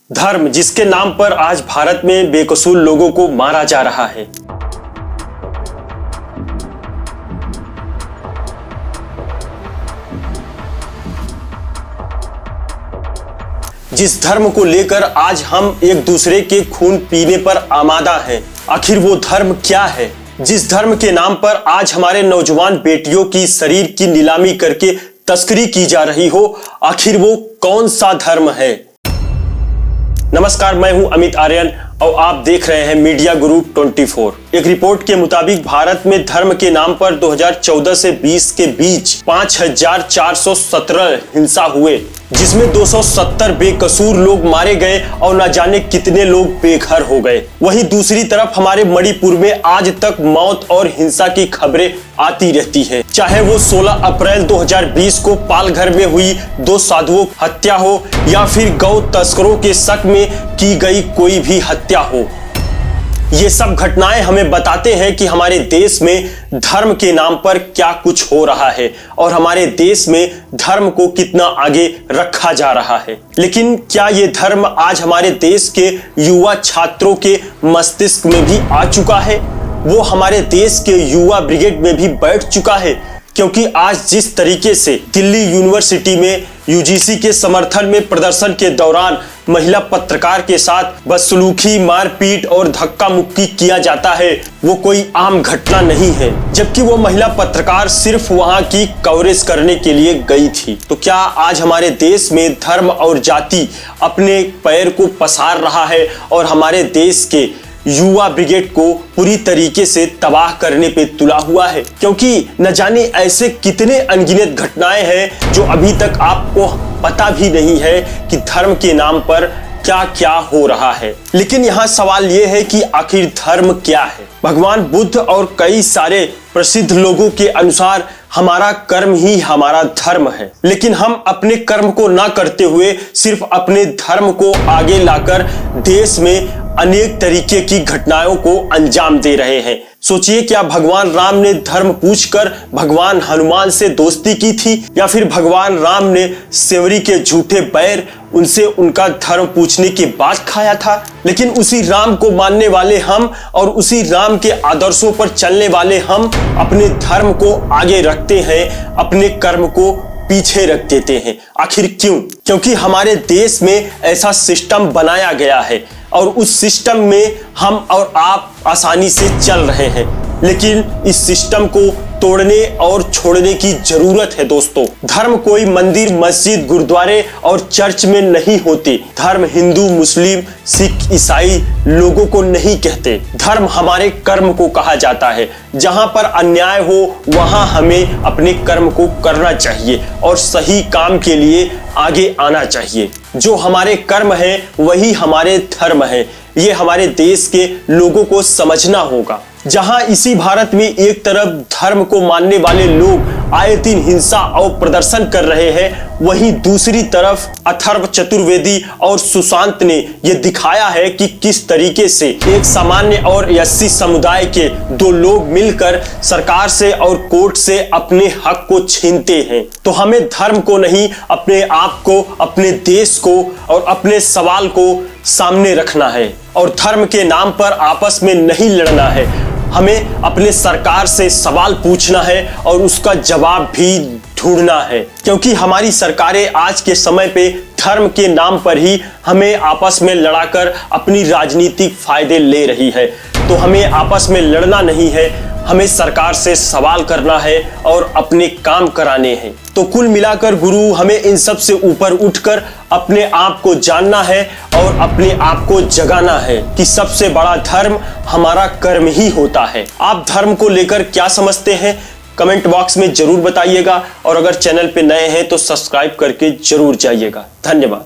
धर्म, जिसके नाम पर आज भारत में बेकसूर लोगों को मारा जा रहा है। जिस धर्म को लेकर आज हम एक दूसरे के खून पीने पर आमादा हैं, आखिर वो धर्म क्या है? जिस धर्म के नाम पर आज हमारे नौजवान बेटियों की शरीर की नीलामी करके तस्करी की जा रही हो, आखिर वो कौन सा धर्म है? नमस्कार, मैं हूं अमित आर्यन और आप देख रहे हैं मीडिया गुरु 24। एक रिपोर्ट के मुताबिक भारत में धर्म के नाम पर 2014 से 20 के बीच 5417 हिंसा हुए, जिसमें 270 बेकसूर लोग मारे गए और न जाने कितने लोग बेघर हो गए। वहीं दूसरी तरफ हमारे मणिपुर में आज तक मौत और हिंसा की खबरें आती रहती है, चाहे वो 16 अप्रैल 2020 को पालघर में हुई 2 साधुओं की हत्या हो या फिर गौ तस्करों के शक में की गई कोई भी हत्या हो। ये सब घटनाएं हमें बताते हैं कि हमारे देश में धर्म के नाम पर क्या कुछ हो रहा है और हमारे देश में धर्म को कितना आगे रखा जा रहा है। लेकिन क्या ये धर्म आज हमारे देश के युवा छात्रों के मस्तिष्क में भी आ चुका है? वो हमारे देश के युवा ब्रिगेड में भी बैठ चुका है? क्योंकि आज जिस तरीके से दिल्ली यूनिवर्सिटी में यूजीसी के समर्थन में प्रदर्शन के दौरान महिला पत्रकार के साथ बदसलूकी, मारपीट और धक्का मुक्की किया जाता है, वो कोई आम घटना नहीं है, जबकि वो महिला पत्रकार सिर्फ वहां की कवरेज करने के लिए गई थी। तो क्या आज हमारे देश में धर्म और जाति अपने पैर को पसार रहा है और हमारे देश के युवा ब्रिगेड को पूरी तरीके से तबाह करने पे तुला हुआ है? क्योंकि न जाने ऐसे कितने अनगिनत घटनाएं हैं जो अभी तक आपको पता भी नहीं है कि धर्म के नाम पर क्या क्या हो रहा है। लेकिन यहाँ सवाल ये है कि आखिर धर्म क्या है? भगवान बुद्ध और कई सारे प्रसिद्ध लोगों के अनुसार हमारा कर्म ही हमारा धर्म है। लेकिन हम अपने कर्म को ना करते हुए सिर्फ अपने धर्म को आगे लाकर देश में अनेक तरीके की घटनाओं को अंजाम दे रहे हैं। सोचिए, क्या भगवान राम ने धर्म पूछकर भगवान हनुमान से दोस्ती की थी, या फिर भगवान राम ने सेवरी के झूठे बैर उनसे उनका धर्म पूछने के बाद खाया था? लेकिन उसी राम को मानने वाले हम और उसी राम के आदर्शों पर चलने वाले हम अपने धर्म को आगे रखते हैं, अपने कर्म को पीछे रख देते हैं। आखिर क्यों? क्योंकि हमारे देश में ऐसा सिस्टम बनाया गया है और उस सिस्टम में हम और आप आसानी से चल रहे हैं। लेकिन इस सिस्टम को तोड़ने और छोड़ने की जरूरत है दोस्तों। धर्म कोई मंदिर, मस्जिद, गुरुद्वारे और चर्च में नहीं होते। धर्म हिंदू, मुस्लिम, सिख, ईसाई लोगों को नहीं कहते। धर्म हमारे कर्म को कहा जाता है। जहां पर अन्याय हो वहां हमें अपने कर्म को करना चाहिए और सही काम के लिए आगे आना चाहिए। जो हमारे कर्म है वही हमारे धर्म है। ये हमारे देश के लोगों को समझना होगा। जहां इसी भारत में एक तरफ धर्म को मानने वाले लोग आए दिन हिंसा और प्रदर्शन कर रहे हैं, वहीं दूसरी तरफ अथर्व चतुर्वेदी और सुशांत ने यह दिखाया है कि किस तरीके से एक सामान्य और एससी समुदाय के 2 लोग मिलकर सरकार से और कोर्ट से अपने हक को छीनते हैं। तो हमें धर्म को नहीं, अपने आप को, अपने देश को और अपने सवाल को सामने रखना है और धर्म के नाम पर आपस में नहीं लड़ना है। हमें अपने सरकार से सवाल पूछना है और उसका जवाब भी ढूंढना है, क्योंकि हमारी सरकारें आज के समय पे धर्म के नाम पर ही हमें आपस में लड़ाकर अपनी राजनीतिक फायदे ले रही है। तो हमें आपस में लड़ना नहीं है, हमें सरकार से सवाल करना है और अपने काम कराने हैं। तो कुल मिलाकर गुरु, हमें इन सब से ऊपर उठकर अपने आप को जानना है और अपने आप को जगाना है कि सबसे बड़ा धर्म हमारा कर्म ही होता है। आप धर्म को लेकर क्या समझते हैं? कमेंट बॉक्स में जरूर बताइएगा और अगर चैनल पे नए हैं तो सब्सक्राइब करके जरूर जाइएगा। धन्यवाद।